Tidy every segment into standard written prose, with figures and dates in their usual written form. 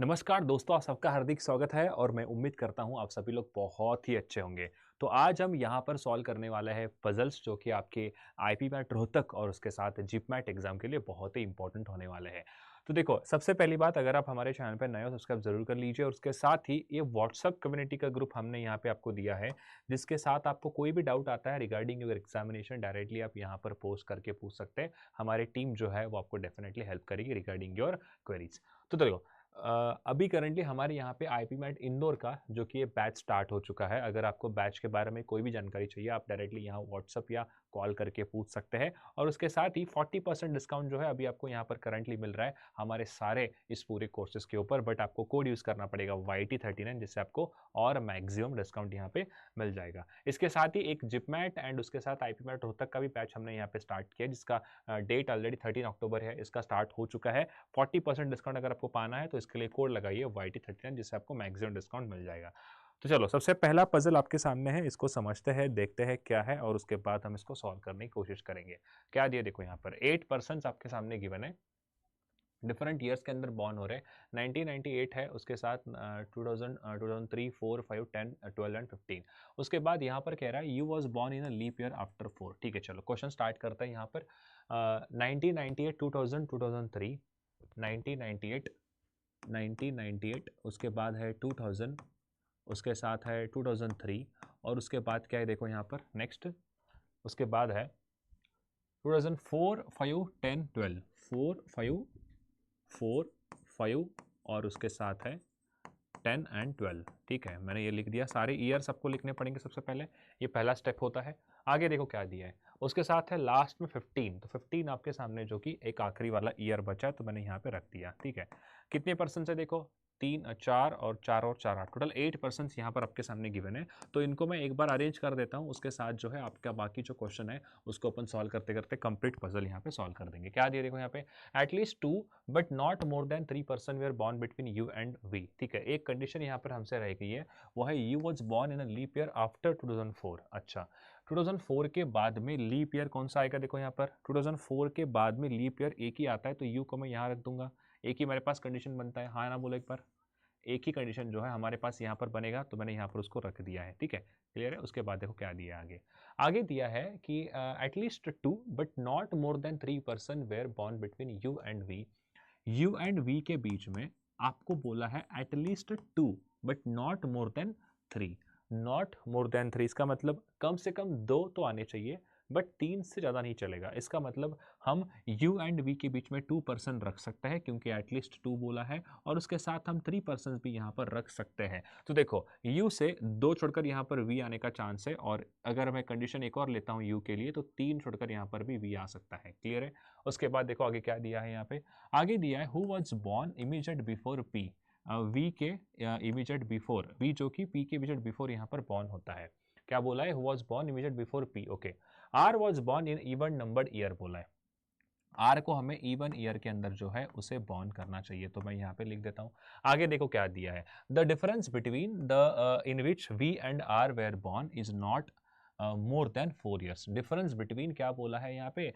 नमस्कार दोस्तों, आप सबका हार्दिक स्वागत है और मैं उम्मीद करता हूँ आप सभी लोग बहुत ही अच्छे होंगे। तो आज हम यहाँ पर सॉल्व करने वाले हैं पज़ल्स जो कि आपके आईपी मैट रोहतक और उसके साथ जीपमैट एग्ज़ाम के लिए बहुत ही इंपॉर्टेंट होने वाले हैं। तो देखो, सबसे पहली बात अगर आप हमारे चैनल पे नए हो सब्सक्राइब ज़रूर कर लीजिए और उसके साथ ही ये व्हाट्सएप कम्युनिटी का ग्रुप हमने यहाँ पे आपको दिया है, जिसके साथ आपको कोई भी डाउट आता है रिगार्डिंग योर एग्ज़ामिनेशन डायरेक्टली आप यहाँ पर पोस्ट करके पूछ सकते हैं। हमारी टीम जो है वो आपको डेफ़िनेटली हेल्प करेगी रिगार्डिंग योर क्वेरीज़। तो देखो अभी करंटली हमारे यहाँ पे आईपी मैट इंदौर का जो कि ये बैच स्टार्ट हो चुका है। अगर आपको बैच के बारे में कोई भी जानकारी चाहिए, आप डायरेक्टली यहाँ व्हाट्सएप या कॉल करके पूछ सकते हैं और उसके साथ ही 40% डिस्काउंट जो है अभी आपको यहाँ पर करंटली मिल रहा है हमारे सारे इस पूरे कोर्सेज़ के ऊपर। बट आपको कोड यूज़ करना पड़ेगा YT39 जिससे आपको और मैक्सिमम डिस्काउंट यहाँ पे मिल जाएगा। इसके साथ ही एक जिपमैट एंड उसके साथ आईपी मैट रोहतक का भी बैच हमने यहाँ पे स्टार्ट किया जिसका डेट ऑलरेडी 13 अक्टूबर है, इसका स्टार्ट हो चुका है। 40% डिस्काउंट अगर आपको पाना है तो इसके लिए कोड लगाइए YT39 जिससे आपको मैक्सिमम डिस्काउंट मिल जाएगा। तो चलो, सबसे पहला पजल आपके सामने है, इसको समझते हैं, देखते हैं क्या है और उसके बाद हम इसको सॉल्व करने की कोशिश करेंगे। क्या दिया देखो यहाँ पर 8 पर्सन्स आपके सामने गिवन है, डिफरेंट ईयर्स के अंदर बॉर्न हो रहे हैं। 1998 है, उसके साथ 2003, 4, 5, 10, 12 एंड 15। उसके बाद यहाँ पर कह रहा है U was born in a leap year after 4। ठीक है, चलो क्वेश्चन स्टार्ट करते हैं यहाँ पर। 1998, 2000, 2003, 1998, 1998, उसके बाद है 2000, उसके साथ है 2003 और उसके बाद क्या है देखो यहाँ पर नेक्स्ट, उसके बाद है 2004, 5, 10, 12, 4, 5, 4, 5 और उसके साथ है 10 एंड 12। ठीक है, मैंने ये लिख दिया। सारे ईयर्स आपको लिखने पड़ेंगे सबसे पहले, ये पहला स्टेप होता है। आगे देखो क्या दिया है, उसके साथ है लास्ट में 15। तो 15 आपके सामने जो कि एक आखिरी वाला ईयर बचा है तो मैंने यहाँ पे रख दिया। ठीक है, कितने परसेंट है देखो, 3, 4 और 4 और 4, 8, टोटल 8% यहाँ पर आपके सामने गिवन है। तो इनको मैं एक बार अरेंज कर देता हूँ, उसके साथ जो है आपका बाकी जो क्वेश्चन है उसको अपन सॉल्व करते करते कंप्लीट पजल यहाँ पे सॉल्व कर देंगे। क्या दिया देखो यहाँ पे, at least 2 but not more than 3% were born between U and V. ठीक है, एक कंडीशन यहाँ पर हमसे रह गई है, वो है U was born in a leap year after 2004। अच्छा, 2004 के बाद में लीप ईयर कौन सा आएगा देखो यहाँ पर, 2004 के बाद में लीप ईयर एक ही आता है तो यू को मैं यहाँ रख दूंगा। एक ही मेरे पास कंडीशन बनता है, हाँ ना बोलो एक बार। एक ही कंडीशन जो है हमारे पास यहाँ पर बनेगा तो मैंने यहाँ पर उसको रख दिया है। ठीक है, क्लियर है। उसके बाद देखो क्या दिया है आगे, आगे दिया है कि at least 2 but not more than 3% were born between U and V. U and V के बीच में आपको बोला है at least 2 but not more than 3। Not more than 3 इसका मतलब कम से कम 2 तो आने चाहिए बट 3 से ज़्यादा नहीं चलेगा। इसका मतलब हम u एंड v के बीच में 2% रख सकते हैं क्योंकि एटलीस्ट 2 बोला है और उसके साथ हम 3% भी यहाँ पर रख सकते हैं। तो देखो, u से 2 छोड़कर यहाँ पर v आने का चांस है और अगर मैं कंडीशन एक और लेता हूँ u के लिए तो 3 छोड़कर यहाँ पर भी v आ सकता है। क्लियर है। उसके बाद देखो आगे क्या दिया है यहाँ पे, आगे दिया है who was born immediate before p। V के इमीजिएट बिफोर, वी जो कि p के इमीजिएट बिफोर यहाँ पर बॉर्न होता है। क्या बोला है, who was born immediate before p। Okay, R was born in even numbered year बोला है। आर को हमें इवन ईयर के अंदर जो है उसे बॉर्न करना चाहिए तो मैं यहाँ पे लिख देता हूँ। आगे देखो क्या दिया है, the difference between the in which V and R were born is not more than 4 years. Difference between क्या बोला है यहाँ पे,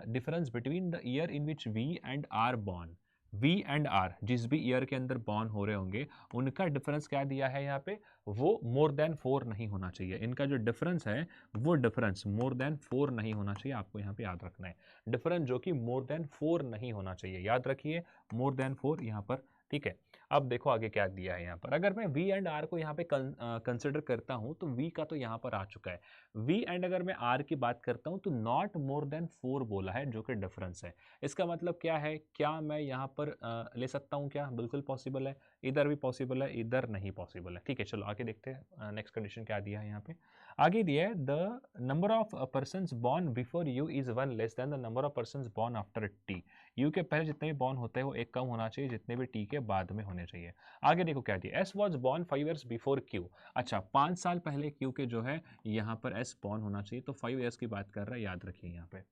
difference between the year in which V and R born, V and R जिस भी year के अंदर born हो रहे होंगे उनका डिफरेंस क्या दिया है यहाँ पे, वो मोर देन 4 नहीं होना चाहिए। इनका जो डिफरेंस है वो डिफरेंस मोर देन 4 नहीं होना चाहिए, आपको यहाँ पे याद रखना है। डिफरेंस जो कि मोर देन 4 नहीं होना चाहिए, याद रखिए मोर देन 4 यहाँ पर। ठीक है, अब देखो आगे क्या दिया है यहाँ पर, अगर मैं v एंड r को यहाँ पे कंसिडर करता हूँ तो v का तो यहाँ पर आ चुका है। v एंड अगर मैं r की बात करता हूँ तो नॉट मोर देन 4 बोला है जो कि डिफरेंस है। इसका मतलब क्या है, क्या मैं यहाँ पर ले सकता हूँ क्या, बिल्कुल पॉसिबल है। इधर भी पॉसिबल है, इधर नहीं पॉसिबल है। ठीक है, चलो आगे देखते हैं नेक्स्ट कंडीशन क्या दिया है यहाँ पे। आगे दिया है the number of persons born before you is 1 less than the number of persons born after t। You के पहले जितने भी बॉर्न होते हैं वो एक कम होना चाहिए जितने भी टी के बाद में होने चाहिए। आगे देखो क्या दिया, S was born 5 years before Q. अच्छा, 5 साल पहले क्यू के जो है यहाँ पर एस बॉर्न होना चाहिए तो 5 ईयर्स की बात कर रहा है, याद रखिए यहाँ पे।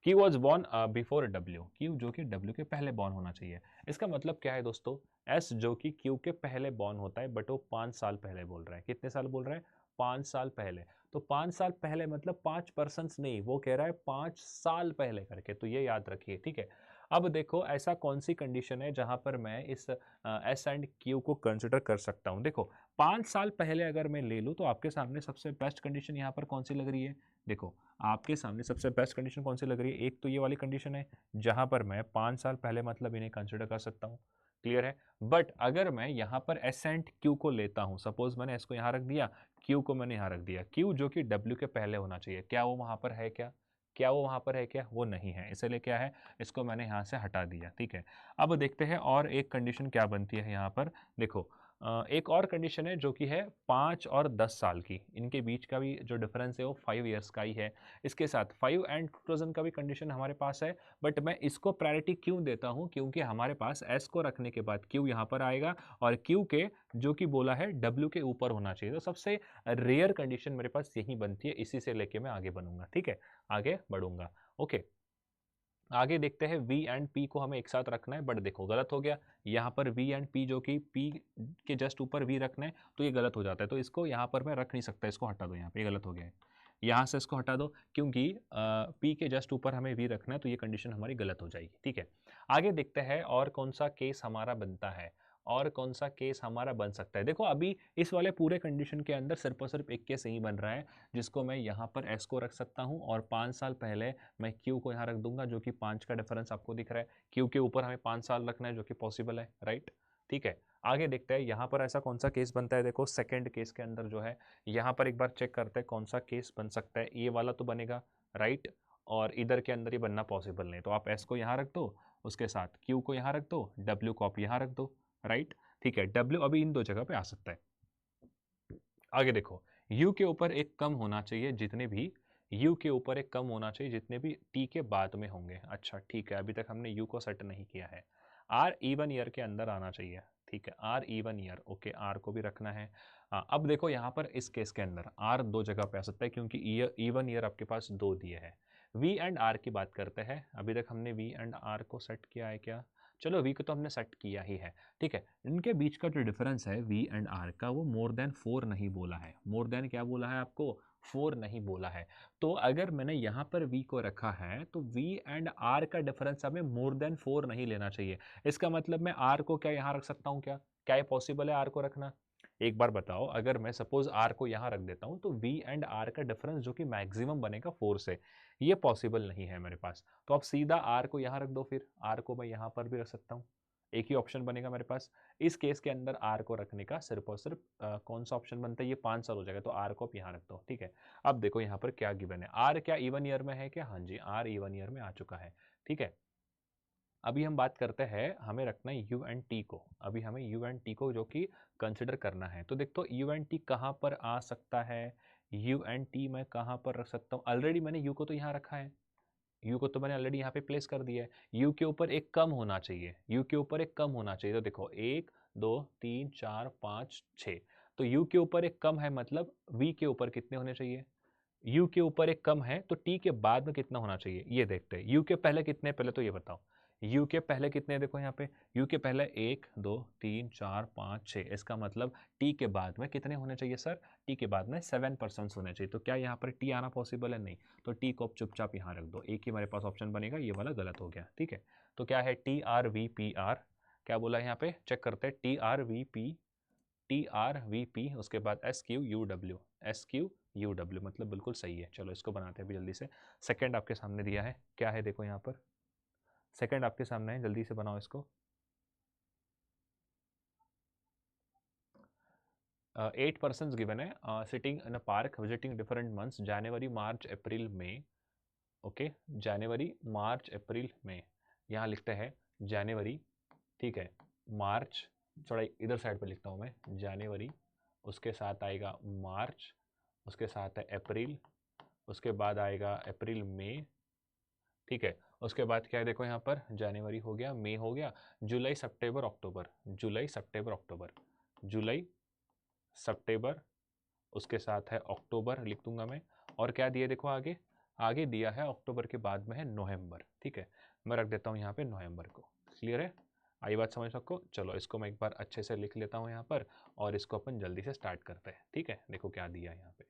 Q was born before W, Q जो कि डब्ल्यू के पहले बॉर्न होना चाहिए। इसका मतलब क्या है दोस्तों, एस जो कि क्यू के पहले बॉर्न होता है बट वो 5 साल पहले बोल रहा है। कितने साल बोल रहा है, 5 साल पहले। तो 5 साल पहले मतलब 5% नहीं, वो कह रहा है 5 साल पहले करके, तो ये याद रखिए। ठीक है, अब देखो ऐसा कौन सी कंडीशन है जहां पर मैं इस एस एंड क्यू को कंसिडर कर सकता हूं। देखो 5 साल पहले अगर मैं ले लूं तो आपके सामने सबसे बेस्ट कंडीशन यहाँ पर कौन सी लग रही है। देखो आपके सामने सबसे बेस्ट कंडीशन कौन सी लग रही है, एक तो ये वाली कंडीशन है जहां पर मैं 5 साल पहले मतलब इन्हें कंसिडर कर सकता हूँ। क्लियर है। बट अगर मैं यहाँ पर एस एंड क्यू को लेता हूँ, सपोज मैंने एस को यहाँ रख दिया, क्यू को मैंने यहाँ रख दिया, क्यू जो कि डब्ल्यू के पहले होना चाहिए, क्या वो वहाँ पर है क्या, क्या वो वहाँ पर है क्या, वो नहीं है, इसलिए क्या है, इसको मैंने यहाँ से हटा दिया। ठीक है। अब देखते हैं और एक कंडीशन क्या बनती है यहाँ पर। देखो एक और कंडीशन है जो कि है 5 और 10 साल की, इनके बीच का भी जो डिफरेंस है वो 5 ईयर्स का ही है। इसके साथ 5 एंड 2000 का भी कंडीशन हमारे पास है, बट मैं इसको प्रायोरिटी क्यों देता हूँ, क्योंकि हमारे पास एस को रखने के बाद क्यू यहाँ पर आएगा और क्यू के जो कि बोला है डब्ल्यू के ऊपर होना चाहिए। तो सबसे रेयर कंडीशन मेरे पास यही बनती है, इसी से लेके मैं आगे बनूंगा। ठीक है, आगे बढ़ूंगा। ओके, आगे देखते हैं V एंड P को हमें एक साथ रखना है, बट देखो गलत हो गया। यहाँ पर V एंड P जो कि P के जस्ट ऊपर V रखना है तो ये गलत हो जाता है, तो इसको यहाँ पर मैं रख नहीं सकता, इसको हटा दो, यहाँ पे ये गलत हो गया है। यहाँ से इसको हटा दो क्योंकि P के जस्ट ऊपर हमें V रखना है, तो ये कंडीशन हमारी गलत हो जाएगी। ठीक है, आगे देखते हैं और कौन सा केस हमारा बनता है, और कौन सा केस हमारा बन सकता है। देखो अभी इस वाले पूरे कंडीशन के अंदर सिर्फ और सिर्फ एक केस ही बन रहा है, जिसको मैं यहाँ पर S को रख सकता हूँ और 5 साल पहले मैं Q को यहाँ रख दूंगा, जो कि 5 का डिफरेंस आपको दिख रहा है। Q के ऊपर हमें 5 साल रखना है, जो कि पॉसिबल है, राइट। ठीक है, आगे देखते हैं यहाँ पर ऐसा कौन सा केस बनता है। देखो सेकंड केस के अंदर जो है, यहाँ पर एक बार चेक करते हैं कौन सा केस बन सकता है। ये वाला तो बनेगा, राइट, और इधर के अंदर ये बनना पॉसिबल नहीं, तो आप S को यहाँ रख दो, उसके साथ Q को यहाँ रख दो, W को आप यहाँ रख दो, राइट। ठीक है, W अभी इन दो जगह पे आ सकता है। आगे देखो, U के ऊपर एक कम होना चाहिए जितने भी, U के ऊपर एक कम होना चाहिए जितने भी T के बाद में होंगे। अच्छा ठीक है, अभी तक हमने U को सेट नहीं किया है। R इवन ईयर के अंदर आना चाहिए। ठीक है, R even year, okay, R को भी रखना है। अब देखो यहाँ पर इस केस के अंदर R दो जगह पे आ सकता है, क्योंकि इवन ईयर आपके पास दो दिए हैं। V एंड R की बात करते हैं, अभी तक हमने V एंड R को सेट किया है क्या, चलो V को तो हमने सेट किया ही है। ठीक है, इनके बीच का जो डिफरेंस है V एंड R का, वो मोर देन 4 नहीं बोला है। मोर देन क्या बोला है आपको, 4 नहीं बोला है। तो अगर मैंने यहाँ पर V को रखा है तो V एंड R का डिफरेंस हमें मोर देन 4 नहीं लेना चाहिए। इसका मतलब मैं R को क्या यहाँ रख सकता हूँ, क्या क्या ये पॉसिबल है R को रखना। एक बार बताओ, अगर मैं सपोज R को यहाँ रख देता हूँ तो V एंड R का डिफरेंस जो कि मैक्सिमम बनेगा 4 से, ये पॉसिबल नहीं है मेरे पास। तो आप सीधा R को यहाँ रख दो, फिर R को मैं यहाँ पर भी रख सकता हूँ, एक ही ऑप्शन बनेगा मेरे पास। इस केस के अंदर R को रखने का सिर्फ और सिर्फ कौन सा ऑप्शन बनता है, ये 5 साल हो जाएगा, तो R को आप यहाँ रख दो। ठीक है, अब देखो यहाँ पर क्या गिवन है, R क्या इवन ईयर में है क्या, हाँ जी R इवन ईयर में आ चुका है। ठीक है, अभी हम बात करते हैं, हमें रखना है U एंड T को। अभी हमें U एंड T को जो कि कंसिडर करना है, तो देखो U एंड T कहाँ पर आ सकता है, U एंड T मैं कहाँ पर रख सकता हूँ। ऑलरेडी मैंने U को तो यहाँ रखा है, U को तो मैंने ऑलरेडी यहाँ पे प्लेस कर दिया है। U के ऊपर एक कम होना चाहिए, U के ऊपर एक कम होना चाहिए। तो देखो 1 2 3 4 5 6, तो U के ऊपर एक कम है, मतलब V के ऊपर कितने होने चाहिए, U के ऊपर एक कम है तो T के बाद में कितना होना चाहिए, ये देखते हैं। U के पहले कितने, पहले तो ये बताओ U के पहले कितने, देखो यहाँ पे U के पहले 1 2 3 4 5 6, इसका मतलब T के बाद में कितने होने चाहिए सर, T के बाद में 7% होने चाहिए। तो क्या यहाँ पर T आना पॉसिबल है, नहीं, तो T को आप चुपचाप यहाँ रख दो, एक ही हमारे पास ऑप्शन बनेगा, ये वाला गलत हो गया। ठीक है, तो क्या है TRVPR, क्या बोला है यहाँ पे, चेक करते हैं, TRVP, उसके बाद SQUW, SQUW मतलब बिल्कुल सही है। चलो इसको बनाते हैं अभी जल्दी से। सेकंड आपके सामने दिया है, क्या है देखो यहाँ पर, सेकंड आपके सामने है, जल्दी से बनाओ इसको। 8 persons given है, sitting in a park visiting different months, January March April May. Okay, January March April May, यहाँ लिखते हैं जनवरी, ठीक है, मार्च, थोड़ा इधर साइड पे लिखता हूँ मैं, जनवरी, उसके साथ आएगा मार्च, उसके साथ है अप्रैल, उसके बाद आएगा अप्रैल मई। ठीक है, उसके बाद क्या है देखो यहाँ पर, जनवरी हो गया, मई हो गया, जुलाई सितंबर अक्टूबर, जुलाई सितंबर अक्टूबर, जुलाई सितंबर, उसके साथ है अक्टूबर लिख दूंगा मैं। और क्या दिया देखो आगे, आगे दिया है अक्टूबर के बाद में है नवंबर। ठीक है, मैं रख देता हूँ यहाँ पे नवंबर को। क्लियर है, आई बात समझ सबको। चलो इसको मैं एक बार अच्छे से लिख लेता हूँ यहाँ पर, और इसको अपन जल्दी से स्टार्ट करते हैं। ठीक है, देखो क्या दिया है यहाँ पे,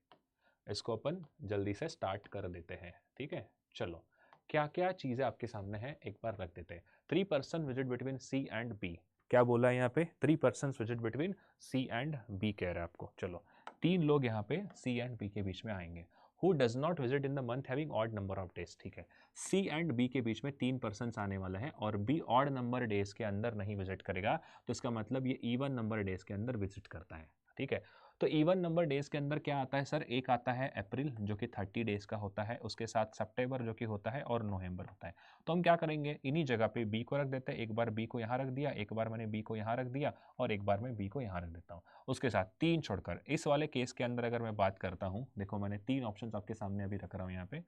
इसको अपन जल्दी से स्टार्ट कर देते हैं। ठीक है, चलो क्या क्या चीज़ें आपके सामने हैं एक बार रख देते हैं। 3 person visit between C and B, क्या बोला है यहाँ पे? 3 person visit between C and B कह रहा है आपको। चलो 3 लोग यहाँ पे सी एंड बी के बीच में आएंगे। Who does not visit in the month having odd number of days, ठीक है। सी एंड बी के बीच में 3 पर्सन आने वाला है और बी ऑड नंबर डेज के अंदर नहीं विजिट करेगा, तो इसका मतलब ये इवन नंबर डेज के अंदर विजिट करता है, ठीक है। तो इवन नंबर डेज के अंदर क्या आता है सर? एक आता है अप्रैल जो कि 30 डेज का होता है, उसके साथ सितंबर जो कि होता है और नवंबर होता है। तो हम क्या करेंगे, इन्हीं जगह पे बी को रख देते हैं। एक बार बी को यहाँ रख दिया, एक बार मैंने बी को यहाँ रख दिया और एक बार मैं बी को यहाँ रख देता हूँ। उसके साथ 3 छोड़कर इस वाले केस के अंदर अगर मैं बात करता हूँ, देखो मैंने 3 ऑप्शन आपके सामने अभी रख रहा हूँ। यहाँ पे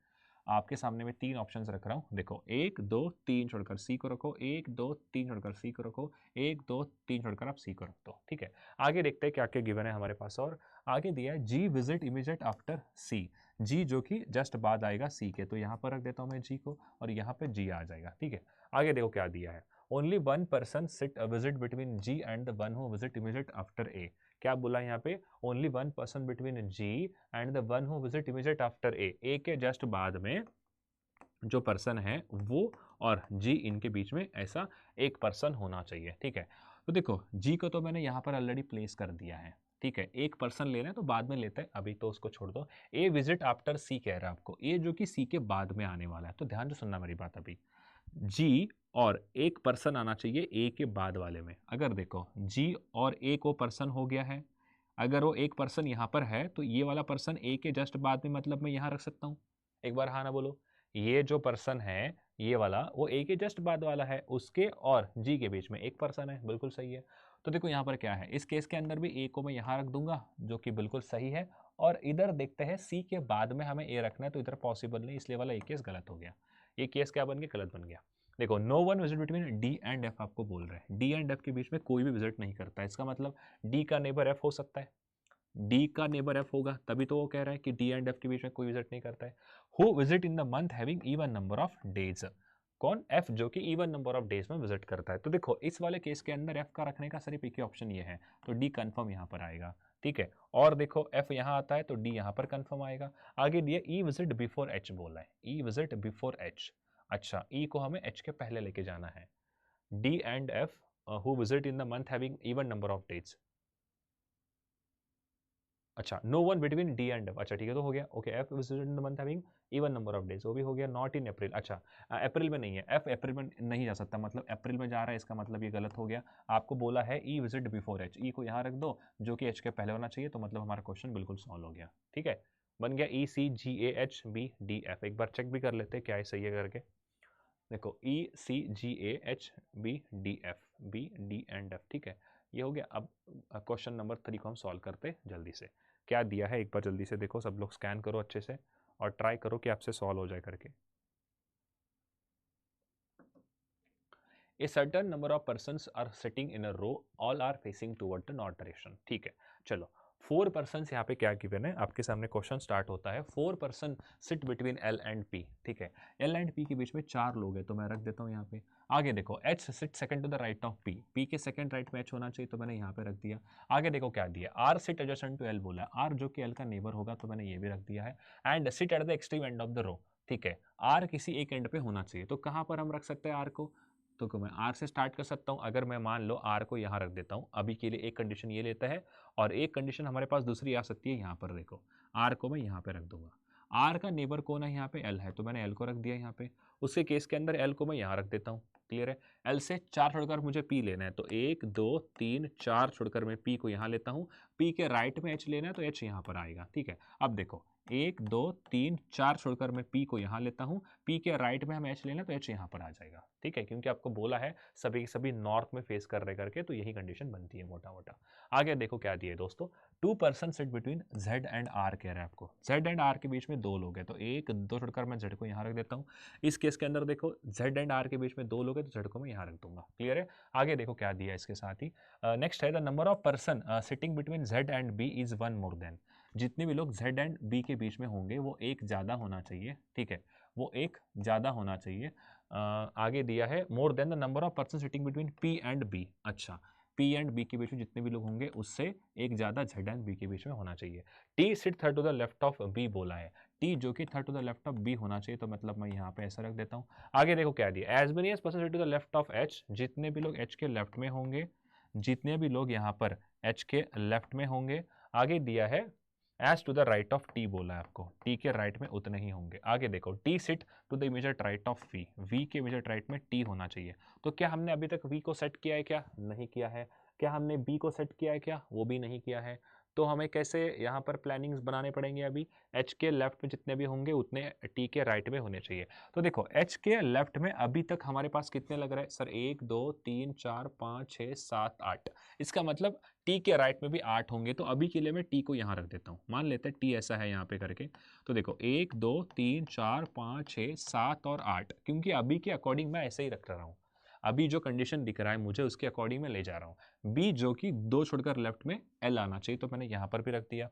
आपके सामने मैं 3 ऑप्शंस रख रहा हूँ। देखो 1 2 3 छोड़कर सी को रखो, 1 2 3 छोड़कर सी को रखो, 1 2 3 छोड़कर आप सी को रख दो, ठीक है। आगे देखते हैं क्या क्या गिवन है हमारे पास। और आगे दिया है जी विजिट इमीडिएट आफ्टर सी, जी जो कि जस्ट बाद आएगा सी के, तो यहाँ पर रख देता हूँ मैं जी को और यहाँ पे जी आ जाएगा, ठीक है। आगे देखो क्या दिया है, only one person sit visit between G and the one who visit immediate after A. क्या बोला यहाँ पे? Only one person between G and the one who visit immediate after A के जस्ट बाद में जो पर्सन है वो और जी इनके बीच में ऐसा एक पर्सन होना चाहिए, ठीक है। तो देखो जी को तो मैंने यहाँ पर ऑलरेडी प्लेस कर दिया है, ठीक है। एक पर्सन लेना है तो बाद में लेते हैं, अभी तो उसको छोड़ दो। ए विजिट आफ्टर सी कह रहा है आपको, ए जो कि सी के बाद में आने वाला है, तो ध्यान से सुनना मेरी बात। अभी जी और एक पर्सन आना चाहिए ए के बाद वाले में। अगर देखो जी और ए को पर्सन हो गया है, अगर वो एक पर्सन यहाँ पर है तो ये वाला पर्सन ए के जस्ट बाद में, मतलब मैं यहाँ रख सकता हूँ। एक बार हाँ ना बोलो। ये जो पर्सन है ये वाला वो ए के जस्ट बाद वाला है, उसके और जी के बीच में एक पर्सन है, बिल्कुल सही है। तो देखो यहाँ पर क्या है, इस केस के अंदर भी ए को मैं यहाँ रख दूंगा जो कि बिल्कुल सही है। और इधर देखते हैं सी के बाद में हमें ए रखना है, तो इधर पॉसिबल नहीं, इसलिए वाला ए केस गलत हो गया। ये केस क्या बन गया? गलत बन गया। देखो no one visit between D and F आपको बोल रहे हैं, डी एंड एफ के बीच में कोई भी विजिट नहीं करता है, इसका मतलब डी का नेबर एफ हो सकता है, डी का नेबर एफ होगा, तभी तो वो कह रहा है कि डी एंड एफ के बीच में कोई विजिट नहीं करता है। Who visit in the month having even number of days, कौन? एफ जो कि इवन नंबर ऑफ डेज में विजिट करता है। तो देखो इस वाले केस के अंदर एफ का रखने का सिर्फ एक ही ऑप्शन ये है, तो डी कंफर्म यहाँ पर आएगा, ठीक है। और देखो एफ यहाँ आता है तो डी यहाँ पर कंफर्म आएगा। आगे दिया ई विजिट बिफोर एच बोला है, ई विजिट बिफोर एच। अच्छा ई को हमें एच के पहले लेके जाना है। D and F who visit in the month having even number of days. अच्छा no one between D and F, अच्छा ठीक है तो हो गया। Okay F visit in the month having even number of days, वो भी हो गया। नॉट इन अप्रैल, अच्छा अप्रैल में नहीं है, एफ अप्रैल में नहीं जा सकता, मतलब अप्रैल में जा रहा है, इसका मतलब ये गलत हो गया। आपको बोला है ई विजिट बिफोर एच, ई को यहाँ रख दो जो कि एच के पहले होना चाहिए, तो मतलब हमारा क्वेश्चन बिल्कुल सॉल्व हो गया, ठीक है। बन गया E C G A H B D F. एक बार चेक भी कर लेते हैं क्या है सही है करके। देखो E C G A H B D F, B D and F, ठीक है। ये हो गया। अब क्वेश्चन नंबर 3 को हम सॉल्व करते हैं जल्दी से। क्या दिया है एक बार जल्दी से देखो, सब लोग स्कैन करो अच्छे से और ट्राई करो कि आपसे सॉल्व हो जाए करके। A certain number of persons are sitting in a row, all are facing toward the north direction, ठीक है। चलो 4 पर्सन यहाँ पे क्या गिवन है आपके सामने, क्वेश्चन स्टार्ट होता है 4 person sit between L and P, ठीक है। एल एंड पी के बीच में 4 लोग हैं, तो मैं रख देता हूँ यहाँ पे। आगे देखो H sit second to the right of P, P के सेकंड राइट में एच होना चाहिए, तो मैंने यहाँ पे रख दिया। आगे देखो क्या दिया, R sit adjacent to L बोला है, आर जो कि एल का नेबर होगा, तो मैंने ये भी रख दिया है। And sit at the extreme end of the row, ठीक है। आर किसी एक एंड पे होना चाहिए, तो कहाँ पर हम रख सकते हैं आर को? तो मैं आर से स्टार्ट कर सकता हूँ। अगर मैं मान लो आर को यहाँ रख देता हूँ, अभी के लिए एक कंडीशन ये लेता है और एक कंडीशन हमारे पास दूसरी आ सकती है। यहाँ पर देखो आर को मैं यहाँ पे रख दूंगा, आर का नेबर कौन है यहाँ पे? एल है, तो मैंने एल को रख दिया यहाँ पे। उसके केस के अंदर एल को मैं यहाँ रख देता हूँ, क्लियर है। एल से 4 छोड़कर मुझे पी लेना है, तो 1 2 3 4 छोड़कर मैं पी को यहाँ लेता हूँ। पी के राइट में एच लेना है तो एच यहाँ पर आएगा, ठीक है। अब देखो 1 2 3 4 छोड़कर मैं पी को यहाँ लेता हूँ, पी के राइट में हमें एच लेना तो एच यहाँ पर आ जाएगा, ठीक है। क्योंकि आपको बोला है सभी सभी नॉर्थ में फेस कर रहे करके, तो यही कंडीशन बनती है मोटा मोटा। आगे देखो क्या दिया है दोस्तों, 2 person sit between Z and R कह रहा है आपको। जेड एंड आर के बीच में 2 लोग हैं, तो 1 2 छोड़कर मैं जेड को यहाँ रख देता हूँ। इस केस के अंदर देखो जेड एंड आर के बीच में 2 लोग हैं, तो जेड को मैं यहाँ रख दूंगा, क्लियर है। आगे देखो क्या दिया है इसके साथ ही, नेक्स्ट है the number of person sitting between Z and B is 1 more than, जितने भी लोग Z एंड B के बीच में होंगे वो एक ज़्यादा होना चाहिए, ठीक है, वो एक ज़्यादा होना चाहिए। आगे दिया है more than the number of person sitting between P and B। अच्छा पी एंड बी के बीच में जितने भी लोग होंगे उससे एक ज़्यादा जेड एंड बी के बीच में होना चाहिए। T sit third to the left of B बोला है, टी जो कि third to the left of B होना चाहिए, तो मतलब मैं यहाँ पे ऐसा रख देता हूँ। आगे देखो क्या दिया, as many as person sit to the left of H, जितने भी लोग एच के लेफ्ट में होंगे, जितने भी लोग यहाँ पर एच के लेफ्ट में होंगे। आगे दिया है as to the right of T बोला है आपको, टी के राइट में उतने ही होंगे। आगे देखो T sit to the immediate right of V, V के इमीडिएट राइट में टी होना चाहिए। तो क्या हमने अभी तक वी को सेट किया है क्या? नहीं किया है। क्या हमने बी को सेट किया है क्या? वो भी नहीं किया है। तो हमें कैसे यहाँ पर प्लानिंग्स बनाने पड़ेंगे? अभी एच के लेफ्ट में जितने भी होंगे उतने टी के राइट में होने चाहिए। तो देखो एच के लेफ्ट में अभी तक हमारे पास कितने लग रहे हैं सर? 1 2 3 4 5 6 7 8। इसका मतलब टी के राइट में भी 8 होंगे। तो अभी के लिए मैं टी को यहाँ रख देता हूँ, मान लेते हैं टी ऐसा है यहाँ पे करके। तो देखो 1 2 3 4 5 6 7 और 8, क्योंकि अभी के अकॉर्डिंग मैं ऐसे ही रख रहा हूँ। अभी जो कंडीशन दिख रहा है मुझे उसके अकॉर्डिंग मैं ले जा रहा हूँ। बी जो कि 2 छोड़कर लेफ्ट में एल आना चाहिए, तो मैंने यहाँ पर भी रख दिया।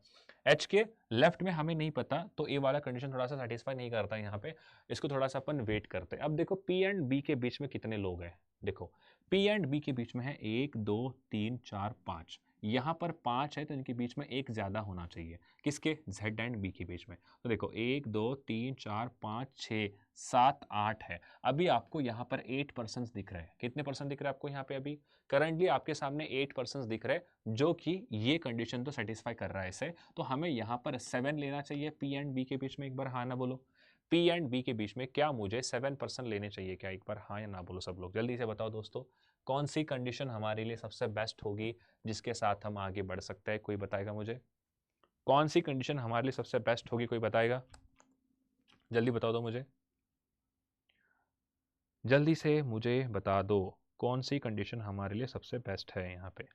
एच के लेफ्ट में हमें नहीं पता, तो ए वाला कंडीशन थोड़ा सा सेटिस्फाई नहीं करता यहाँ पे, इसको थोड़ा सा अपन वेट करते हैं। अब देखो पी एंड बी के बीच में कितने लोग हैं? देखो पी एंड बी के बीच में है 1 2 3 4 5, यहाँ पर 5 है तो इनके बीच में एक ज़्यादा होना चाहिए। किसके? जेड एंड बी के बीच में। तो देखो 1 2 3 4 5 6 7 8 है। अभी आपको यहाँ पर 8 पर्सन दिख रहे हैं। कितने पर्सन दिख रहे हैं आपको यहाँ पे? अभी करंटली आपके सामने 8 पर्सन दिख रहे हैं, जो कि ये कंडीशन तो सेटिस्फाई कर रहा है इसे। तो हमें यहाँ पर 7 लेना चाहिए पी एंड बी के बीच में। एक बार हाँ ना बोलो, पी एंड बी के बीच में क्या मुझे 7 पर्सन लेने चाहिए क्या? एक बार हाँ या ना बोलो सब लोग, जल्दी से बताओ दोस्तों। कौन सी कंडीशन हमारे लिए सबसे बेस्ट होगी जिसके साथ हम आगे बढ़ सकते हैं? कोई बताएगा मुझे? कौन सी कंडीशन हमारे लिए सबसे बेस्ट होगी? कोई बताएगा? जल्दी बताओ दो मुझे, जल्दी से मुझे बता दो कौन सी कंडीशन हमारे लिए सबसे बेस्ट है यहाँ पे,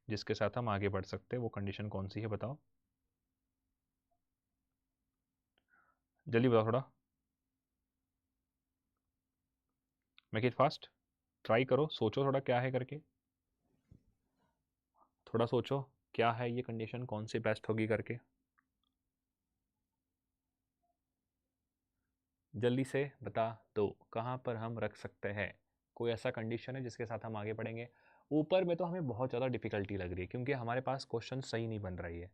जिसके साथ हम आगे बढ़ सकते हैं। वो कंडीशन कौन सी है बताओ, जल्दी बताओ थोड़ा, मेक इट फास्ट, ट्राई करो, सोचो थोड़ा क्या है करके, थोड़ा सोचो क्या है ये कंडीशन, कौन सी बेस्ट होगी करके। जल्दी से बता दो कहाँ पर हम रख सकते हैं। कोई ऐसा कंडीशन है जिसके साथ हम आगे बढ़ेंगे? ऊपर में तो हमें बहुत ज़्यादा डिफिकल्टी लग रही है, क्योंकि हमारे पास क्वेश्चन सही नहीं बन रही है।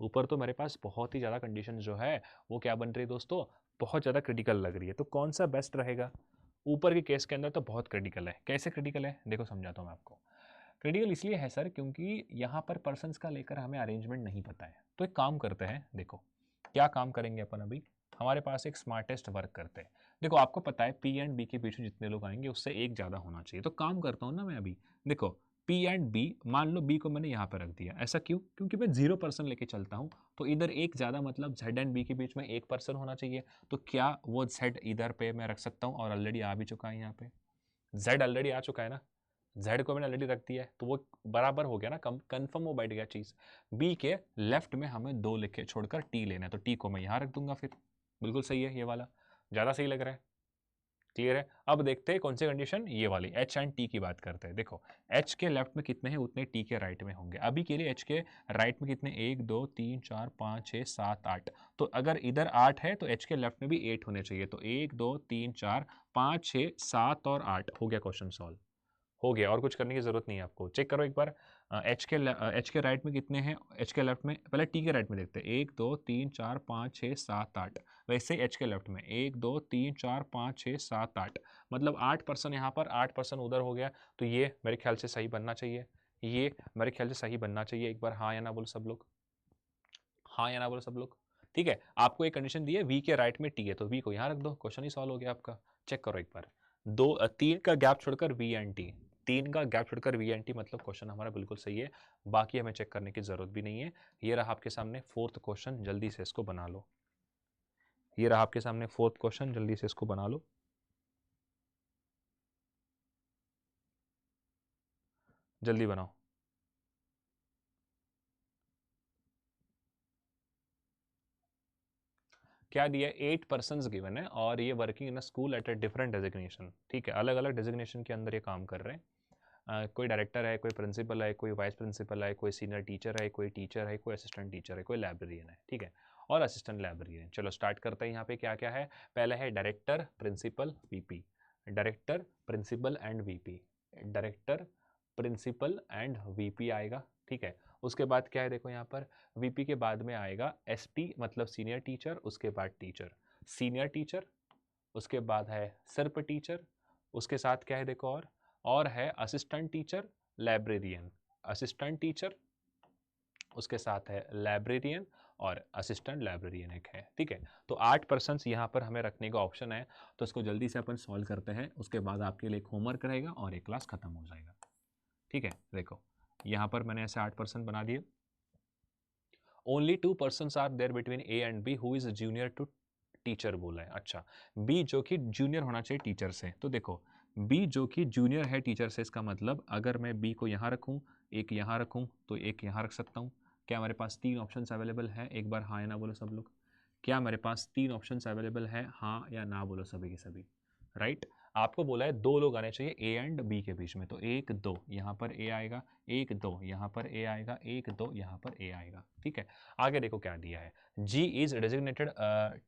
ऊपर तो मेरे पास बहुत ही ज़्यादा कंडीशन जो है वो क्या बन रही है दोस्तों, बहुत ज़्यादा क्रिटिकल लग रही है। तो कौन सा बेस्ट रहेगा? ऊपर के केस के अंदर तो बहुत क्रिटिकल है। कैसे क्रिटिकल है देखो, समझाता हूँ मैं आपको। क्रिटिकल इसलिए है सर क्योंकि यहाँ पर पर्सन्स का लेकर हमें अरेंजमेंट नहीं पता है। तो एक काम करते हैं, देखो क्या काम करेंगे अपन अभी, हमारे पास एक स्मार्टेस्ट वर्क करते हैं। देखो आपको पता है पी एंड बी के बीच में जितने लोग आएंगे उससे एक ज़्यादा होना चाहिए। तो काम करता हूँ ना मैं अभी, देखो पी एंड बी, मान लो बी को मैंने यहाँ पर रख दिया। ऐसा क्यों? क्योंकि मैं 0% लेके चलता हूँ, तो इधर एक ज़्यादा मतलब जेड एंड बी के बीच में 1% होना चाहिए। तो क्या वो जेड इधर पे मैं रख सकता हूँ? और ऑलरेडी आ भी चुका है यहाँ पे, जेड ऑलरेडी आ चुका है ना, जेड को मैंने ऑलरेडी रख दिया है, तो वो बराबर हो गया ना, कन्फर्म हो बैठ गया चीज़। बी के लेफ्ट में हमें 2 लिखे छोड़कर टी लेना है, तो टी को मैं यहाँ रख दूंगा। फिर बिल्कुल सही है, ये वाला ज़्यादा सही लग रहा है। क्लियर है? अब देखते हैं कौन सी कंडीशन, ये वाली एच एंड टी की बात करते हैं। देखो एच के लेफ्ट में कितने हैं उतने टी के राइट में होंगे। अभी के लिए एच के राइट में कितने, 1 2 3 4 5 6 7 8। तो अगर इधर 8 है तो एच के लेफ्ट में भी 8 होने चाहिए। तो 1 2 3 4 5 6 7 और 8 हो गया, क्वेश्चन सॉल्व हो गया। और कुछ करने की जरूरत नहीं है आपको। चेक करो एक बार, एच के राइट में कितने हैं, एच के लेफ्ट में, पहले टी के राइट में देखते हैं, 1 2 3 4 5 6 7 8। वैसे एच के लेफ्ट में 1 2 3 4 5 6 7 8, मतलब 8% यहाँ पर 8% उधर हो गया। तो ये मेरे ख्याल से सही बनना चाहिए, ये मेरे ख्याल से सही बनना चाहिए। एक बार हाँ या ना बोलो सब लोग, हाँ या ना बोलो सब लोग। ठीक है, आपको एक कंडीशन दी है वी के राइट में टी है, तो वी को यहाँ रख दो, क्वेश्चन ही सॉल्व हो गया आपका। चेक करो एक बार, 3 का गैप छोड़कर वी एंड टी, 3 का गैप छोड़कर वी एंड टी, मतलब क्वेश्चन हमारा बिल्कुल सही है। बाकी हमें चेक करने की जरूरत भी नहीं है। ये रहा आपके सामने फोर्थ क्वेश्चन, जल्दी से इसको बना लो। ये रहा आपके सामने फोर्थ क्वेश्चन, जल्दी से इसको बना लो, जल्दी बनाओ। क्या दिया? 8 पर्सन गिवन है और ये working in a school at a different designation. ठीक है, अलग अलग डेजिग्नेशन के अंदर ये काम कर रहे हैं। कोई डायरेक्टर है, कोई प्रिंसिपल है, कोई वाइस प्रिंसिपल है, कोई सीनियर टीचर है, कोई टीचर है, कोई असिस्टेंट टीचर है, कोई लाइब्रेरियन है। ठीक है, और असिस्टेंट लाइब्रेरियन। चलो स्टार्ट करते हैं। यहाँ पे क्या क्या है? पहले है director principal VP, director principal and VP, director principal and VP आएगा, ठीक है। उसके बाद क्या है, देखो यहाँ पर वीपी के बाद में आएगा एसटी मतलब सीनियर टीचर, उसके बाद टीचर, सीनियर टीचर, उसके बाद है सिर्फ टीचर, उसके साथ क्या है देखो और है assistant teacher, librarian, assistant teacher, उसके साथ है लाइब्रेरियन और असिस्टेंट लाइब्रेरियन एक है, ठीक है। तो 8 पर्सन्स यहाँ पर हमें रखने का ऑप्शन है, तो इसको जल्दी से अपन सॉल्व करते हैं, उसके बाद आपके लिए एक होमवर्क रहेगा और एक क्लास खत्म हो जाएगा, ठीक है। देखो यहाँ पर मैंने ऐसे 8 पर्सन बना दिए। Only 2 persons are there between A and B who is junior to teacher बोला है। अच्छा, बी जो कि जूनियर होना चाहिए टीचर से, तो देखो बी जो कि जूनियर है टीचर से, इसका मतलब अगर मैं बी को यहाँ रखूँ, एक यहाँ रखूँ, तो एक यहाँ रख सकता हूँ। क्या हमारे पास 3 ऑप्शंस अवेलेबल हैं? एक बार हाँ या ना बोलो सब लोग। क्या हमारे पास 3 ऑप्शंस अवेलेबल हैं? हाँ या ना बोलो सभी के सभी। राइट, आपको बोला है 2 लोग आने चाहिए ए एंड बी के बीच में, तो 1 2 यहाँ पर ए आएगा, 1 2 यहाँ पर ए आएगा, 1 2 यहाँ पर ए आएगा, ठीक है। आगे देखो क्या दिया है, G is designated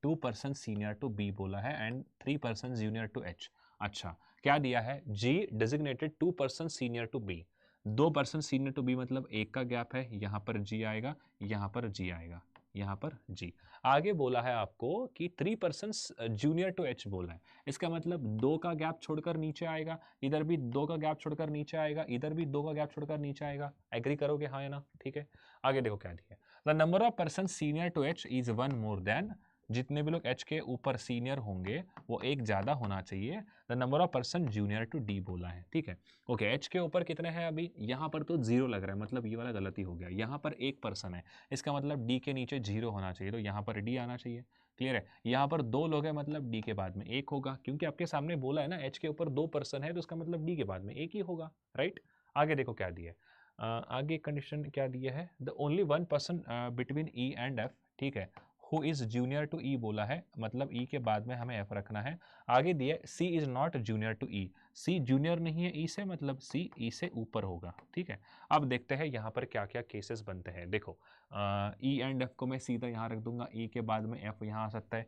2 person senior to B बोला है and 3 person junior to H। अच्छा, क्या दिया है, G designated 2 person senior to B, 2 person senior to B मतलब एक का गैप है, यहाँ पर G आएगा, यहाँ पर G आएगा, यहाँ पर G। आगे बोला है आपको कि 3 पर्सन जूनियर टू H बोला है, इसका मतलब 2 का गैप छोड़कर नीचे आएगा, इधर भी 2 का गैप छोड़कर नीचे आएगा, इधर भी 2 का गैप छोड़कर नीचे आएगा। एग्री करोगे हाँ या ना? ठीक है। आगे देखो क्या दिया है, the number of person senior to H is 1 more than, जितने भी लोग H के ऊपर सीनियर होंगे वो एक ज्यादा होना चाहिए, the number of person junior to D बोला है, ठीक है। ओके, H के ऊपर कितने हैं अभी, यहाँ पर तो 0 लग रहा है, मतलब ये वाला गलती हो गया, यहाँ पर 1 पर्सन है, इसका मतलब D के नीचे 0 होना चाहिए, तो यहाँ पर D आना चाहिए। क्लियर है, यहाँ पर 2 लोग हैं मतलब D के बाद में 1 होगा, क्योंकि आपके सामने बोला है ना H के ऊपर 2 पर्सन है, तो इसका मतलब D के बाद में 1 ही होगा। राइट, आगे देखो क्या दिया है, आगे कंडीशन क्या दिया है, the only 1 person between E and F, ठीक है, who is junior to E बोला है, मतलब E के बाद में हमें F रखना है। आगे दिया C is not junior to E, C junior नहीं है E से, मतलब C E से ऊपर होगा, ठीक है। अब देखते हैं यहाँ पर क्या क्या केसेस बनते हैं। देखो E एंड F को मैं सीधा यहाँ रख दूंगा, E के बाद में F यहाँ आ सकता है,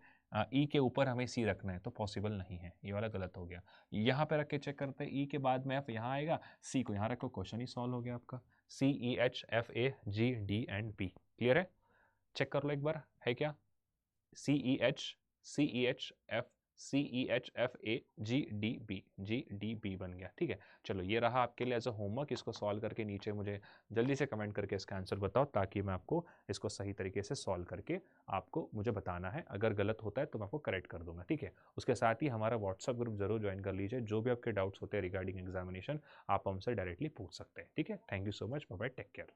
E के ऊपर हमें C रखना है, तो पॉसिबल नहीं है, ये वाला गलत हो गया। यहाँ पे रख के चेक करते हैं, E के बाद में F यहाँ आएगा, C को यहाँ रखो, क्वेश्चन ही सॉल्व हो गया आपका। C E H F A G D and B, clear है, चेक कर लो एक बार है क्या, C E H F C E H F A G D B बन गया, ठीक है। चलो ये रहा आपके लिए एज अ होमवर्क, इसको सॉल्व करके नीचे मुझे जल्दी से कमेंट करके इसका आंसर बताओ, ताकि मैं आपको इसको सही तरीके से सॉल्व करके आपको मुझे बताना है, अगर गलत होता है तो मैं आपको करेक्ट कर दूंगा, ठीक है। उसके साथ ही हमारा व्हाट्सअप ग्रुप जरूर ज्वाइन कर लीजिए, जो भी आपके डाउट्स होते हैं रिगार्डिंग एग्जामिनेशन आप हमसे डायरेक्टली पूछ सकते हैं, ठीक है। Thank you so much, bye bye, take care.